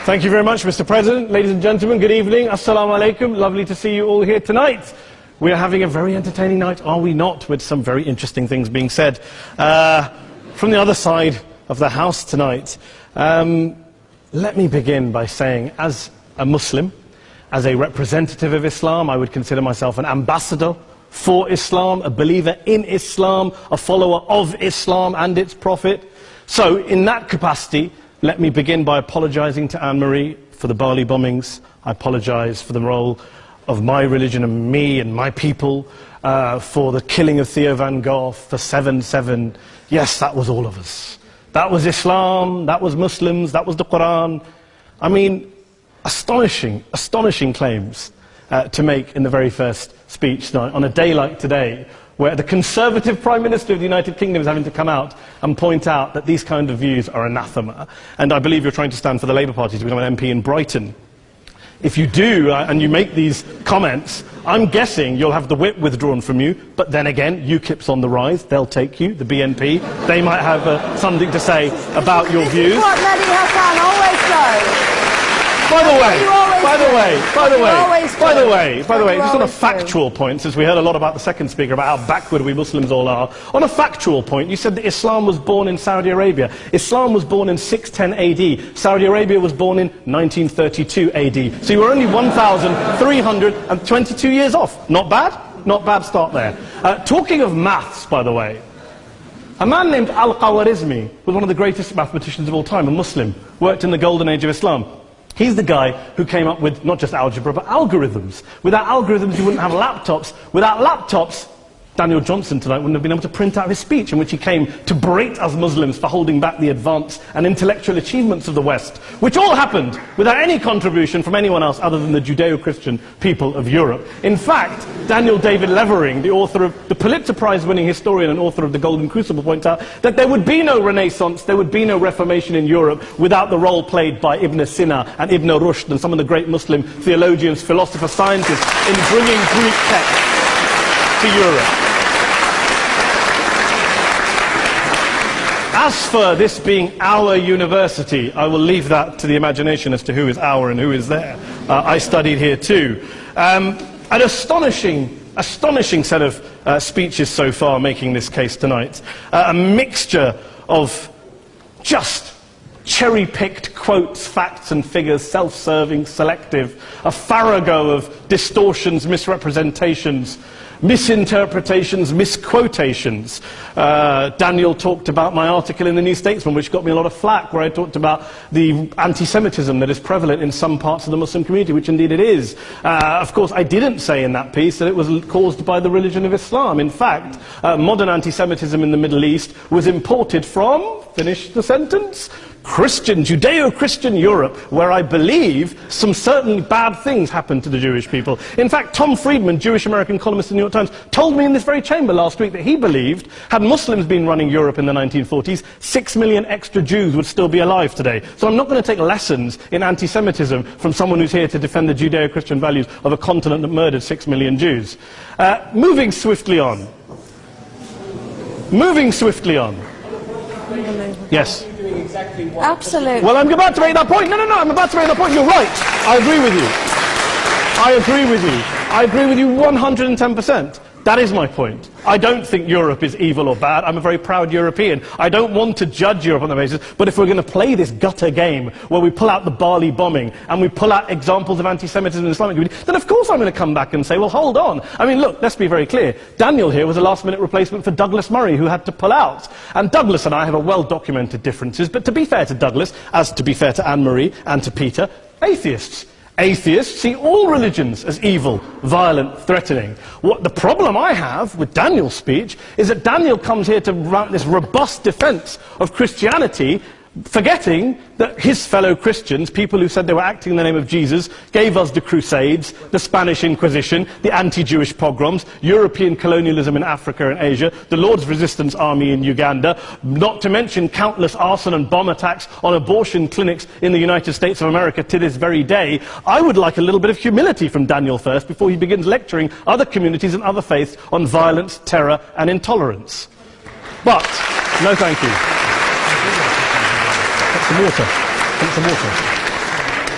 Thank you very much, Mr. President. Ladies and gentlemen, good evening. Assalamu alaikum. Lovely to see you all here tonight. We are having a very entertaining night, are we not, with some very interesting things being said from the other side of the house tonight. Let me begin by saying, as a Muslim, as a representative of Islam, I would consider myself an ambassador for Islam, a believer in Islam, a follower of Islam and its Prophet. So, in that capacity, let me begin by apologizing to Anne-Marie for the Bali bombings. I apologize for the role of my religion and me and my people, for the killing of Theo van Gogh, for 7/7. Yes, that was all of us. That was Islam, that was Muslims, that was the Quran. I mean, astonishing claims to make in the very first speech tonight, on a day like today, where the Conservative Prime Minister of the United Kingdom is having to come out and point out that these kind of views are anathema. And I believe you're trying to stand for the Labour Party to become an MP in Brighton. If you do, and you make these comments, I'm guessing you'll have the whip withdrawn from you, but then again, UKIP's on the rise, they'll take you, the BNP, they might have something to say about your views. What Mehdi Hassan always does. By the way, just on a factual point, since we heard a lot about the second speaker, about how backward we Muslims all are, on a factual point, you said that Islam was born in Saudi Arabia. Islam was born in 610 AD. Saudi Arabia was born in 1932 AD. So you were only 1,322 years off. Not bad? Not bad start there. Talking of maths, by the way, a man named Al-Khawarizmi was one of the greatest mathematicians of all time, a Muslim, worked in the golden age of Islam. He's the guy who came up with not just algebra, but algorithms. Without algorithms, you wouldn't have laptops. Without laptops, Daniel Johnson tonight wouldn't have been able to print out his speech in which he came to berate us Muslims for holding back the advance and intellectual achievements of the West, which all happened without any contribution from anyone else other than the Judeo-Christian people of Europe. In fact, Daniel David Levering, the author of the Pulitzer Prize-winning historian and author of The Golden Crucible, points out that there would be no Renaissance, there would be no Reformation in Europe without the role played by Ibn Sina and Ibn Rushd and some of the great Muslim theologians, philosophers, scientists in bringing Greek texts to Europe. As for this being our university, I will leave that to the imagination as to who is our and who is there. I studied here too. An astonishing set of speeches so far making this case tonight. A mixture of just cherry-picked quotes, facts and figures, self-serving, selective, a farrago of distortions, misrepresentations, misinterpretations, misquotations. Daniel talked about my article in the New Statesman, which got me a lot of flack, where I talked about the anti-Semitism that is prevalent in some parts of the Muslim community, which indeed it is. Of course, I didn't say in that piece that it was caused by the religion of Islam. In fact, modern anti-Semitism in the Middle East was imported from, finish the sentence, Judeo-Christian Europe, where I believe some certainly bad things happened to the Jewish people. In fact, Tom Friedman, Jewish-American columnist in the New York Times, told me in this very chamber last week that he believed, had Muslims been running Europe in the 1940s, 6 million extra Jews would still be alive today. So I'm not going to take lessons in anti-Semitism from someone who's here to defend the Judeo-Christian values of a continent that murdered 6 million Jews. Moving swiftly on. Yes. Absolutely. Well, I'm about to make that point. No, I'm about to make that point. You're right. I agree with you. I agree with you 110%. That is my point. I don't think Europe is evil or bad. I'm a very proud European. I don't want to judge Europe on that basis, but if we're going to play this gutter game where we pull out the Bali bombing and we pull out examples of anti-Semitism in the Islamic community, then of course I'm going to come back and say, well, hold on. I mean, look, let's be very clear. Daniel here was a last-minute replacement for Douglas Murray, who had to pull out. And Douglas and I have a well-documented differences, but to be fair to Douglas, as to be fair to Anne-Marie and to Peter, atheists. Atheists see all religions as evil, violent, threatening. What the problem I have with Daniel's speech is that Daniel comes here to run this robust defense of Christianity, forgetting that his fellow Christians, people who said they were acting in the name of Jesus, gave us the Crusades, the Spanish Inquisition, the anti-Jewish pogroms, European colonialism in Africa and Asia, the Lord's Resistance Army in Uganda, not to mention countless arson and bomb attacks on abortion clinics in the United States of America to this very day. I would like a little bit of humility from Daniel first before he begins lecturing other communities and other faiths on violence, terror and intolerance. But, no thank you. Some water.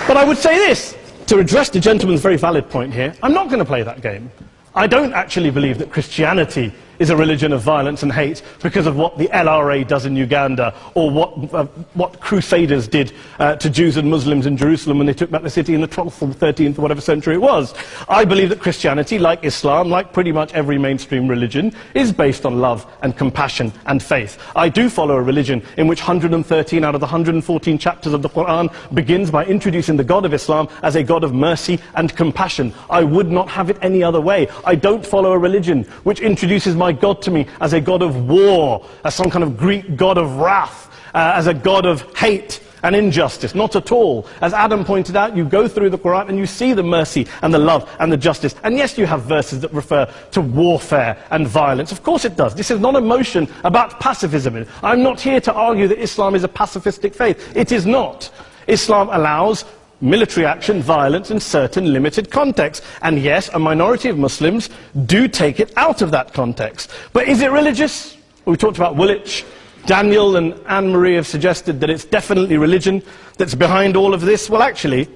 But I would say this, to address the gentleman's very valid point here, I'm not going to play that game. I don't actually believe that Christianity is a religion of violence and hate because of what the LRA does in Uganda or what Crusaders did to Jews and Muslims in Jerusalem when they took back the city in the 12th or 13th or whatever century it was. I believe that Christianity, like Islam, like pretty much every mainstream religion, is based on love and compassion and faith. I do follow a religion in which 113 out of the 114 chapters of the Quran begins by introducing the God of Islam as a God of mercy and compassion. I would not have it any other way. I don't follow a religion which introduces my God to me as a God of war, as some kind of Greek God of wrath, as a God of hate and injustice. Not at all. As Adam pointed out, you go through the Quran and you see the mercy and the love and the justice. And yes, you have verses that refer to warfare and violence. Of course it does. This is not a motion about pacifism. I'm not here to argue that Islam is a pacifistic faith. It is not. Islam allows military action, violence in certain limited contexts. And yes, a minority of Muslims do take it out of that context. But is it religious? We talked about Woolwich. Daniel and Anne-Marie have suggested that it's definitely religion that's behind all of this. Well, actually,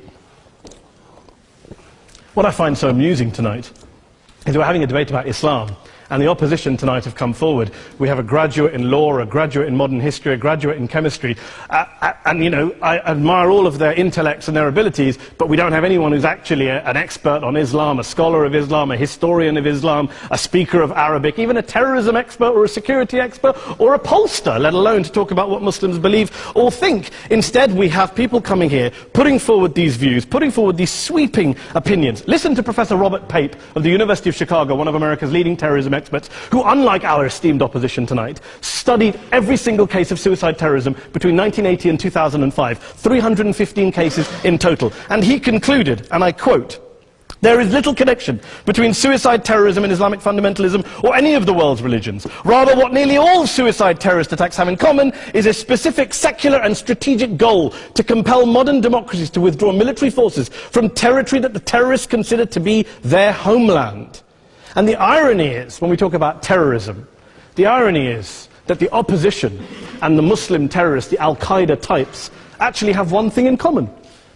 what I find so amusing tonight is we're having a debate about Islam. And the opposition tonight have come forward. We have a graduate in law, a graduate in modern history, a graduate in chemistry. And, you know, I admire all of their intellects and their abilities, but we don't have anyone who's actually an expert on Islam, a scholar of Islam, a historian of Islam, a speaker of Arabic, even a terrorism expert or a security expert or a pollster, let alone to talk about what Muslims believe or think. Instead, we have people coming here, putting forward these views, putting forward these sweeping opinions. Listen to Professor Robert Pape of the University of Chicago, one of America's leading terrorism experts, who, unlike our esteemed opposition tonight, studied every single case of suicide terrorism between 1980 and 2005, 315 cases in total. And he concluded, and I quote, "There is little connection between suicide terrorism and Islamic fundamentalism or any of the world's religions. Rather, what nearly all suicide terrorist attacks have in common is a specific secular and strategic goal to compel modern democracies to withdraw military forces from territory that the terrorists consider to be their homeland." And the irony is, when we talk about terrorism, the irony is that the opposition and the Muslim terrorists, the Al-Qaeda types, actually have one thing in common.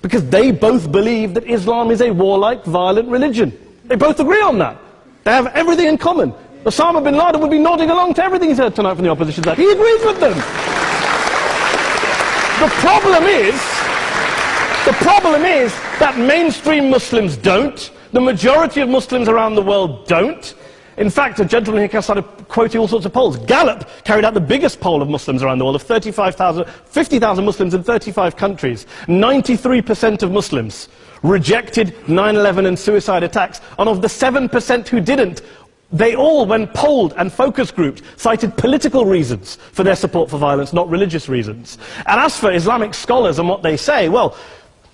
Because they both believe that Islam is a warlike, violent religion. They both agree on that. They have everything in common. Osama bin Laden would be nodding along to everything he's heard tonight from the opposition side. He agrees with them. The problem is that mainstream Muslims don't. The majority of Muslims around the world don't. In fact, a gentleman here started quoting all sorts of polls. Gallup carried out the biggest poll of Muslims around the world, of 50,000 Muslims in 35 countries. 93% of Muslims rejected 9/11 and suicide attacks. And of the 7% who didn't, they all, when polled and focus grouped, cited political reasons for their support for violence, not religious reasons. And as for Islamic scholars and what they say, well,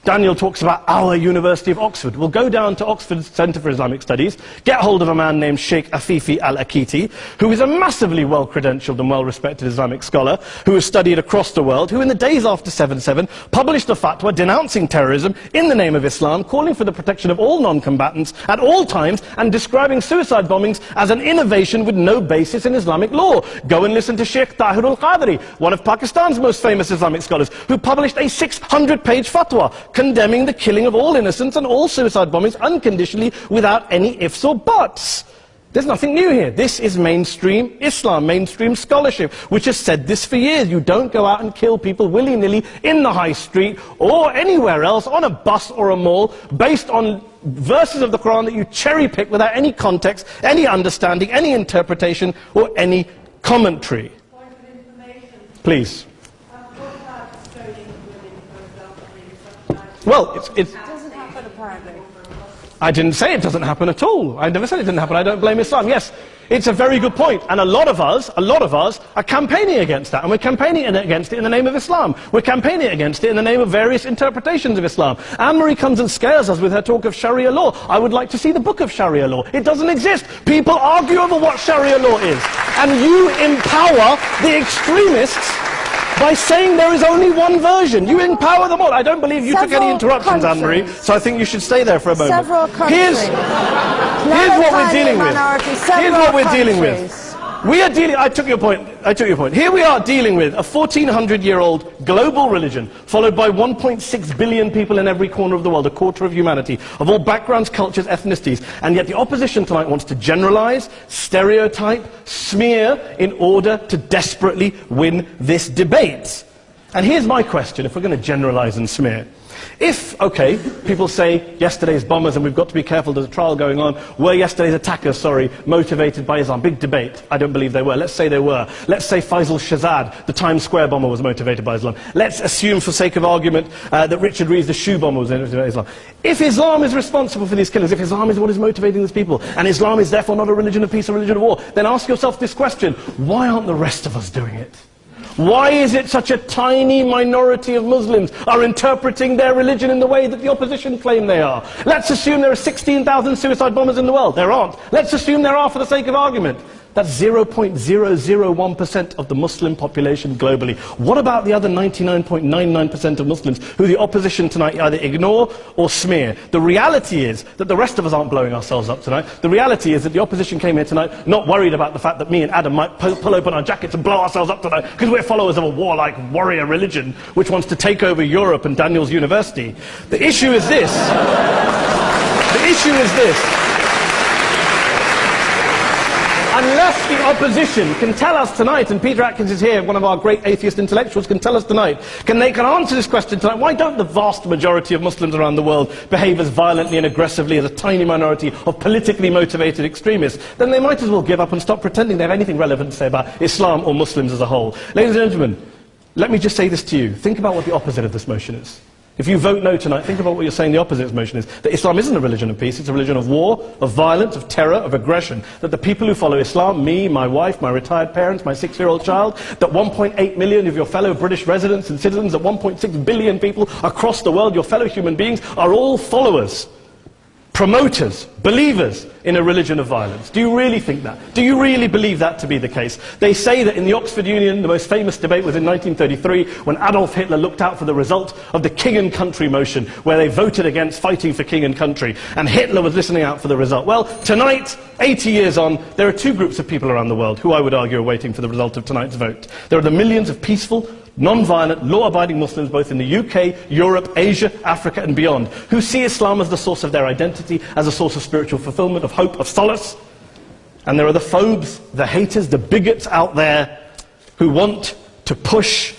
Daniel talks about our University of Oxford. We'll go down to Oxford Centre for Islamic Studies, get hold of a man named Sheikh Afifi al-Akiti, who is a massively well-credentialed and well-respected Islamic scholar, who has studied across the world, who in the days after 7/7 published a fatwa denouncing terrorism in the name of Islam, calling for the protection of all non-combatants at all times, and describing suicide bombings as an innovation with no basis in Islamic law. Go and listen to Sheikh Tahir al-Qadri, one of Pakistan's most famous Islamic scholars, who published a 600-page fatwa condemning the killing of all innocents and all suicide bombings unconditionally without any ifs or buts. There's nothing new here. This is mainstream Islam, mainstream scholarship, which has said this for years. You don't go out and kill people willy-nilly in the high street or anywhere else, on a bus or a mall, based on verses of the Quran that you cherry-pick without any context, any understanding, any interpretation, or any commentary. Point of information. Please. What about stoning women, for example, in Well, It doesn't happen, apparently. I didn't say it doesn't happen at all. I never said it didn't happen. I don't blame Islam. Yes, it's a very good point. And a lot of us are campaigning against that. And we're campaigning against it in the name of Islam. We're campaigning against it in the name of various interpretations of Islam. Anne-Marie comes and scares us with her talk of Sharia law. I would like to see the book of Sharia law. It doesn't exist. People argue over what Sharia law is. And you empower the extremists by saying there is only one version. You empower them all. I don't believe you took any interruptions, Anne-Marie, so I think you should stay there for a moment. Several countries. Here's what we're dealing with. Here's what we're dealing with. We are dealing, I took your point. Here we are dealing with a 1400-year-old global religion, followed by 1.6 billion people in every corner of the world, a quarter of humanity, of all backgrounds, cultures, ethnicities, and yet the opposition tonight wants to generalize, stereotype, smear, in order to desperately win this debate. And here's my question, if we're going to generalize and smear. If, okay, people say yesterday's bombers, and we've got to be careful, there's a trial going on, were yesterday's attackers, motivated by Islam? Big debate. I don't believe they were. Let's say they were. Let's say Faisal Shahzad, the Times Square bomber, was motivated by Islam. Let's assume, for sake of argument, that Richard Reeves, the shoe bomber, was motivated by Islam. If Islam is responsible for these killings, if Islam is what is motivating these people, and Islam is therefore not a religion of peace, a religion of war, then ask yourself this question: why aren't the rest of us doing it? Why is it such a tiny minority of Muslims are interpreting their religion in the way that the opposition claim they are? Let's assume there are 16,000 suicide bombers in the world. There aren't. Let's assume there are for the sake of argument. That's 0.001% of the Muslim population globally. What about the other 99.99% of Muslims who the opposition tonight either ignore or smear? The reality is that the rest of us aren't blowing ourselves up tonight. The reality is that the opposition came here tonight not worried about the fact that me and Adam might pull open our jackets and blow ourselves up tonight because we're followers of a warlike warrior religion which wants to take over Europe and Daniel's university. The issue is this. The issue is this. Unless the opposition can tell us tonight, and Peter Atkins is here, one of our great atheist intellectuals, can tell us tonight, can answer this question tonight: why don't the vast majority of Muslims around the world behave as violently and aggressively as a tiny minority of politically motivated extremists? Then they might as well give up and stop pretending they have anything relevant to say about Islam or Muslims as a whole. Ladies and gentlemen, let me just say this to you. Think about what the opposite of this motion is. If you vote no tonight, think about what you're saying the opposite of this motion is. That Islam isn't a religion of peace, it's a religion of war, of violence, of terror, of aggression. That the people who follow Islam, me, my wife, my retired parents, my 6-year-old child, that 1.8 million of your fellow British residents and citizens, that 1.6 billion people across the world, your fellow human beings, are all followers, promoters, believers in a religion of violence. Do you really think that? Do you really believe that to be the case? They say that in the Oxford Union, the most famous debate was in 1933, when Adolf Hitler looked out for the result of the King and Country motion, where they voted against fighting for King and Country, and Hitler was listening out for the result. Well, tonight, 80 years on, there are two groups of people around the world who I would argue are waiting for the result of tonight's vote. There are the millions of peaceful, non-violent, law-abiding Muslims both in the UK, Europe, Asia, Africa and beyond, who see Islam as the source of their identity, as a source of spiritual fulfillment, of hope, of solace. And there are the phobes, the haters, the bigots out there who want to push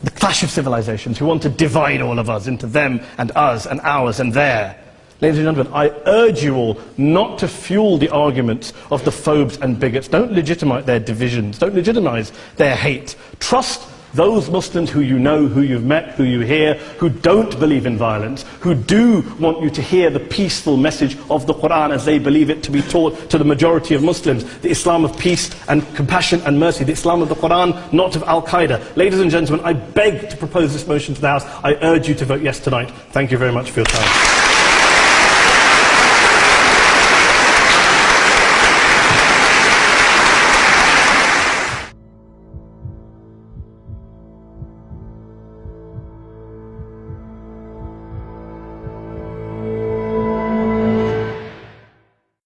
the clash of civilizations, who want to divide all of us into them and us and ours and their. Ladies and gentlemen, I urge you all not to fuel the arguments of the phobes and bigots. Don't legitimize their divisions. Don't legitimize their hate. Trust those Muslims who you know, who you've met, who you hear, who don't believe in violence, who do want you to hear the peaceful message of the Quran as they believe it to be taught to the majority of Muslims, the Islam of peace and compassion and mercy, the Islam of the Quran, not of Al-Qaeda. Ladies and gentlemen, I beg to propose this motion to the House. I urge you to vote yes tonight. Thank you very much for your time.